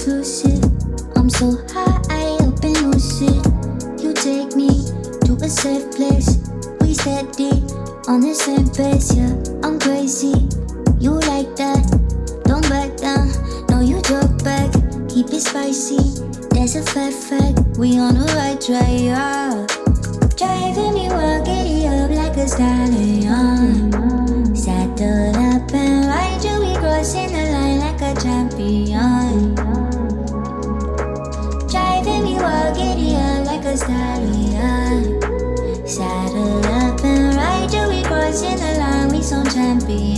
exclusive. I'm so high up and lucid. You take me to a safe place. We steady on the same pace, yeah. I'm crazy, you like that. Don't back down, no you drop back. Keep it spicy, there's a fact. We on the right track, yeah. Driving me wild, giddy up like a stallion. Saddle up and ride you, we crossing the line like a champion. Driving me wild, giddy up like a stallion. Saddle up and ride you, we crossing the line, we some champion.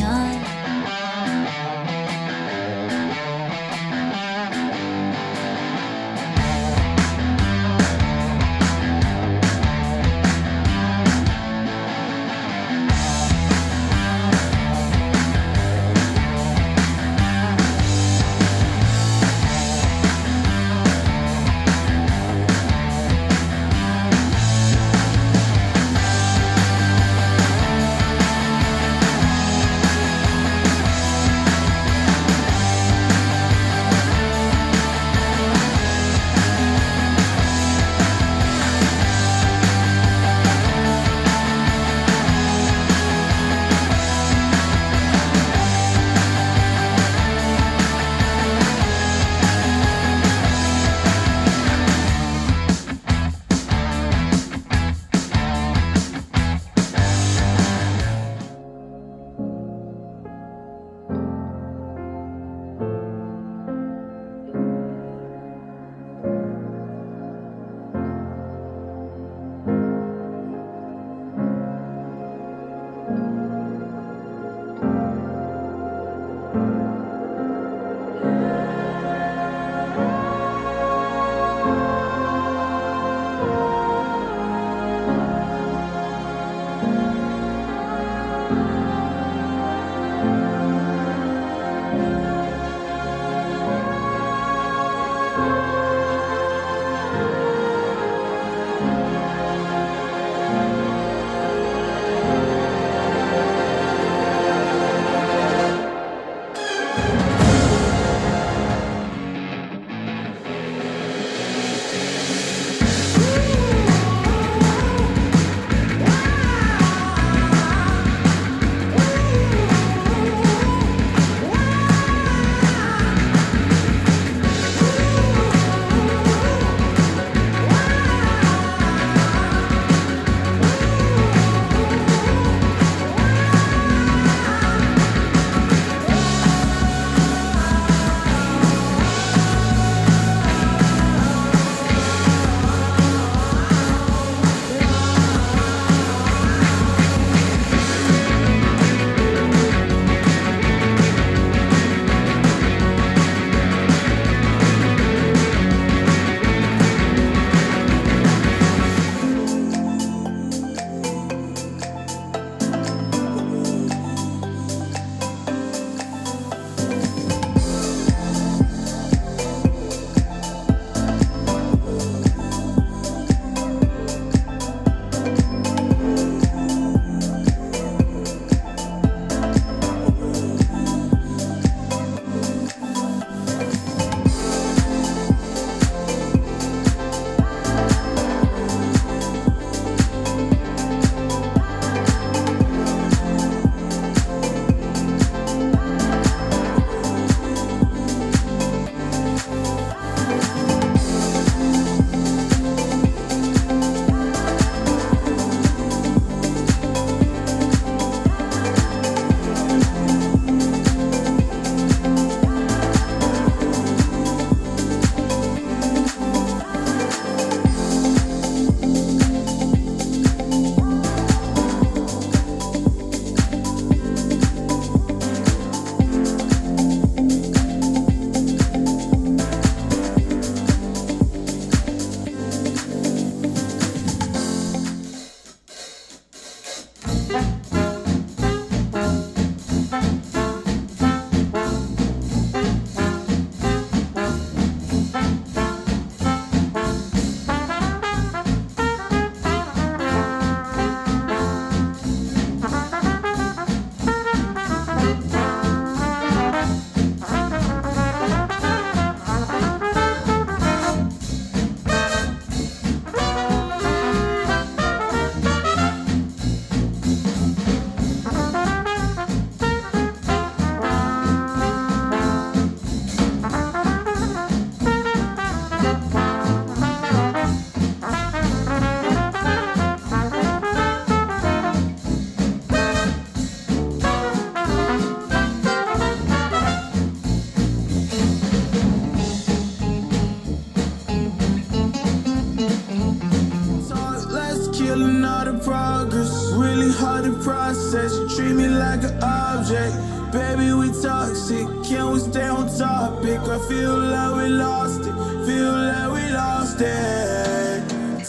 said she treat me like an object. Baby, we toxic, can we stay on topic? I feel like we lost it, feel like we lost it.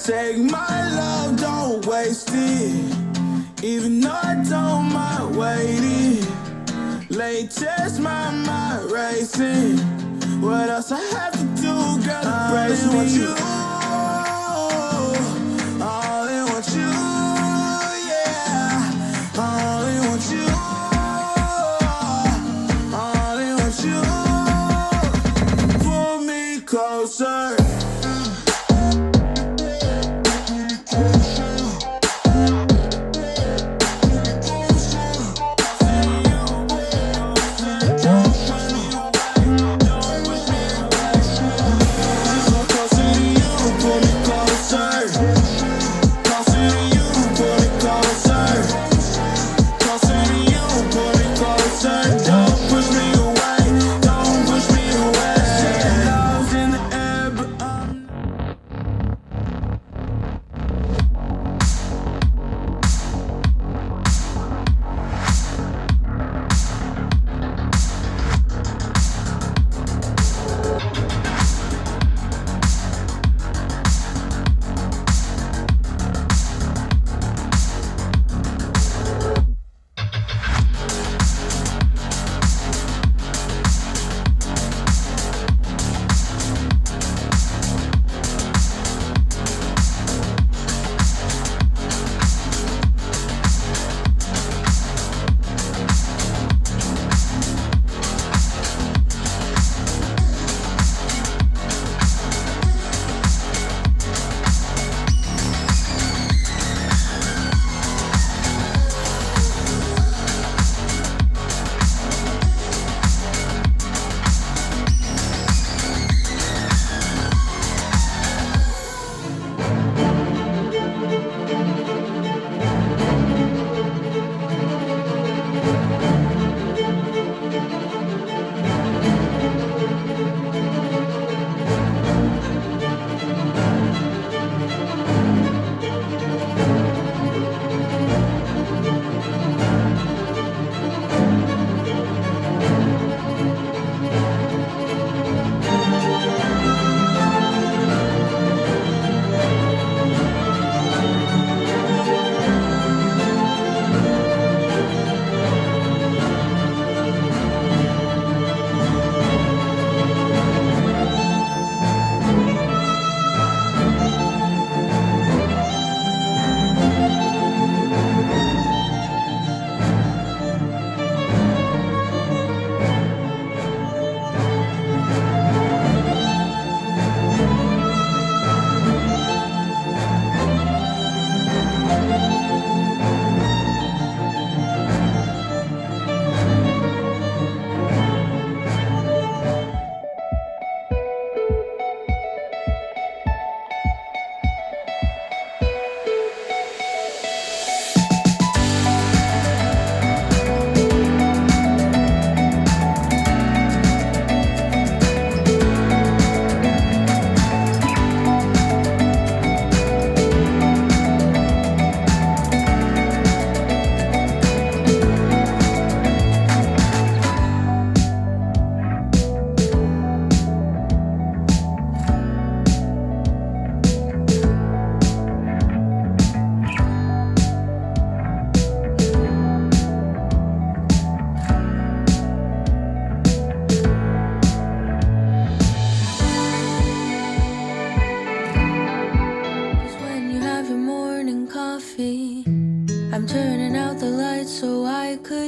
Take my love, don't waste it. Even though I don't mind waiting. Latest, my mind racing. What else I have to do, girl, to praise you? I only want you, yeah. I only want you. I only want you. Pull me closer.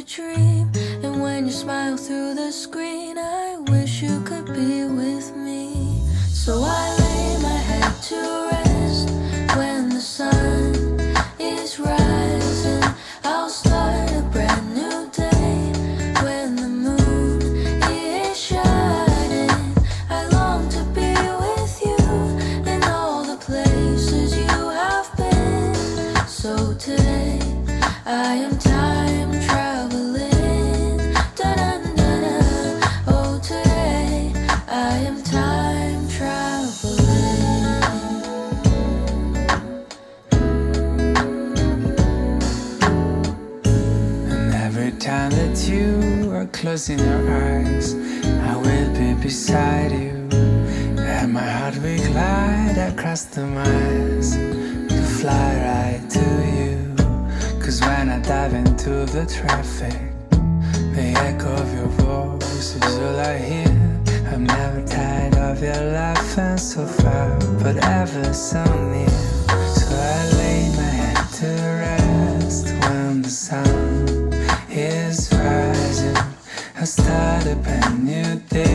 dream. And when you smile through the screen, I wish you could be with me. So I lay my head to rest when the sun is rising. I'll start a brand new day when the moon is shining. I long to be with you in all the places you have been. So today I am time traveling. Da-da-da-da. Oh, today I am time traveling. time that you are closing your eyes, I will be beside you, and my heart will glide across the miles to fly right to you. 'Cause when I dive into the traffic, the echo of your voice is all I hear. I'm never tired of your laughing so far, but ever so near. So I lay my head to rest when the sun is rising. I start a brand new day.